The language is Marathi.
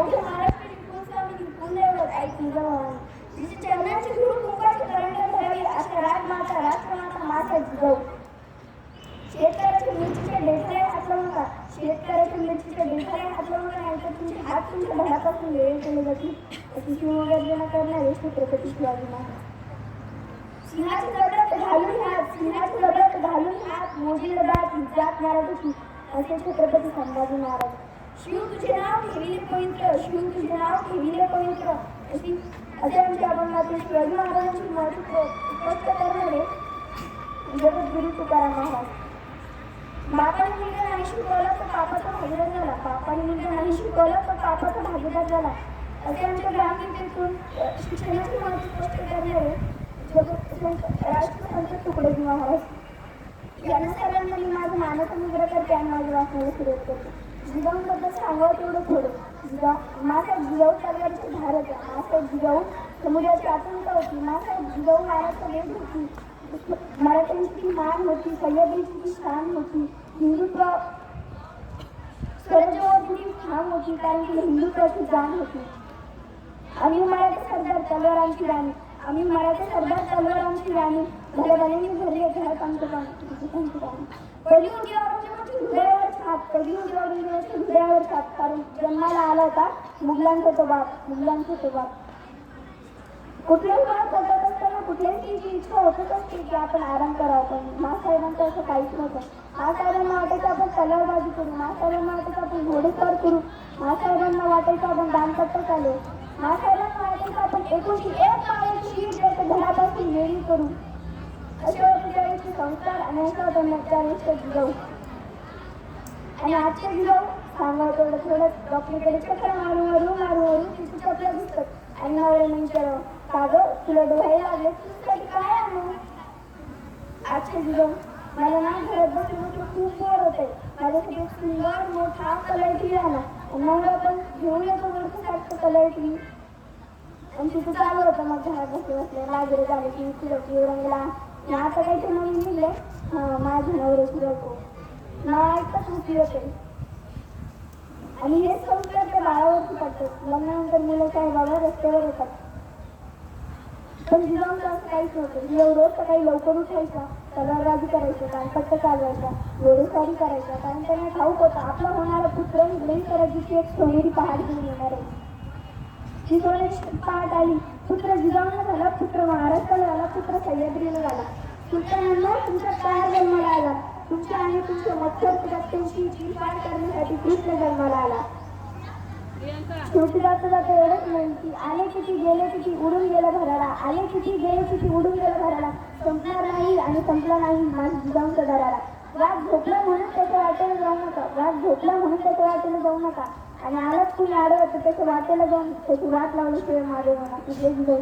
माझ्या महाराष्ट्र स्वामी कुलदैवत आई तुळजाभवानी, जिचे चरणाची धूळ कुंकाची करंडक धरावी अशा राजमाता राष्ट्रमाता माता जिजाऊ. शेतकऱ्याच्या मिरचीच्या देठाला हात लावू नका, शेतकऱ्याच्या मिरचीच्या देठाला हात लावू नका, नाहीतर तुमचे हात तुमच्या धडापासून वेळ केले जातील अशी शिवगर्जना करणारे छत्रपती शिवाजी महाराज. सिंहाची जबडत घालून हात, सिंहाची जबडत घालून हात, मोडील दात जात मराठी असे छत्रपती संभाजी महाराज. शिव तुझे नाव ठेविले पवित्र, शिव तुझे नाव ठेविले पवित्र असे आमच्या अभंगातील शिवाजी महाराजांची महत्त्व स्पष्ट करणारे जगद्गुरु तुकाराम महाराज. बापाने मुलगा नाही शिकवला तर पापाचा भागीदार झाला, बापाने मुलगा नाही शिकवला तर पापाचा भागीदार झाला असे आमच्या ग्रामगीतेतून शिक्षणाचे महत्त्व स्पष्ट करणारे राष्ट्रसंत तुकडोजी महाराज. यांना सर्वांना मी माझं मानाचा मुजरा करते आणि माझी वाचनाला सुरुवात करते. जिजाऊंबद्दल सांगावं तेवढं थोडं. मासाहेब जिजाऊ तलवारीची धार होत्या, मासाहेब जिजाऊ समुद्राची आतंक होती, मासाहेब जिजाऊ महाराष्ट्र वेद होती, मराठ्यांची मान होती, सह्याद्रीची शान होती, हिंदुत्व स्वराज्यवादी ठाम होती, कारण की हिंदुत्वाची जाण होती. आम्ही मराठी सरदार तलवारांची राणी, आम्ही मराठी सरदार तलवारांची राणी, भल्या भल्यांनी भरले घरात आमचं पाणी. कलियुगी औरंगजेबाची हृदयावर छाप, कलियुगी औरंगजेबाची हृदयावर छाप, कारण जन्माला आला होता मुघलांचा तो बाप, मुघलांचा तो बाप. कुठल्याही बाप होत असताना कुठल्याही इच्छा होतच असते की आपण आराम करावा, पण मासाहेबांचं असं काहीच नव्हतं. मासाहेबांना वाटायचं आपण तलवारबाजी करू, मासाहेबांना वाटायचं आपण घोडेस्वार करू, मासाहेबांना वाटायचं आपण दानपट्टा चालू, मासाहेबांना वाटायचं आपण एकुलती एक मायाची घरापासून वेगळी करू. असे होते त्यावेळेचे संस्कार आणि असं होतं त्यावेळेचे जिजाऊ. आणि आजचे जिजाऊ सांगावं तेवढं थोडं डॉक्टरकडे चक्र मारू मारू मारू मारू तिथे चपल्या दिसतात आणि नवऱ्याने विचारावं का गं तुला डोहायला लागले तुझ्यासाठी काय आणू. आजचे जिजाऊ मला ना घरात बसून बसून खूप बोर होते, माझ्यासाठी एक सुंदर मोठा कलर टी आला मग आपण घेऊन येतो वरचं कलर टी. आणि तिथं चालू होतं मग घरात बसले बसले लाजरे झाले की फिरवती रंगला आता काही ते म्हणून निघले माझ्या नवरे फिरवतो ना ऐकताच उठी होते. आणि हे संस्कार त्या बाळावरती पडतात. लग्नानंतर मुलं काय बाबा रस्त्यावर येतात, पण जिजाऊंचं असं काहीच नव्हतं. जिजाऊ रोज सकाळी लवकर उठायचा, तलवारबाजी करायचं, दानपट्टा चालवायचा, घोडेस्वारी करायचा, कारण त्यांना ठाऊक होता आपला होणारा पुत्र निघलेली करायची एक सोनेरी पहाड घेऊन येणार आहे. जी सोनेरी पहाड आली, पुत्र जिजाऊंना झाला, पुत्र महाराष्ट्राला झाला, पुत्र सह्याद्रीला झाला. सुलतानांना तुमचा पाय जन्माला आला, तुमच्या आणि तुमच्या मत्सर रक्तांची जी पार करण्यासाठी कृष्ण जन्माला आला. शेवटी जाता जाता एवढंच नाही की आले किती गेले किती उडून गेलं घराला, आले किती गेले किती उडून गेलं घराला, संपणार नाही आणि संपला नाही माझी जिजाऊंच्या दराला. राग झोपला म्हणून त्याच्या वाटेला जाऊ नका, राग झोपला म्हणून त्याच्या वाटेला जाऊ नका, आणि आलाच कुणी आडवं तर त्याच्या वाटेला जाऊन त्याची वाट लावल्याशिवाय माझे म्हणा की जे जिजाऊ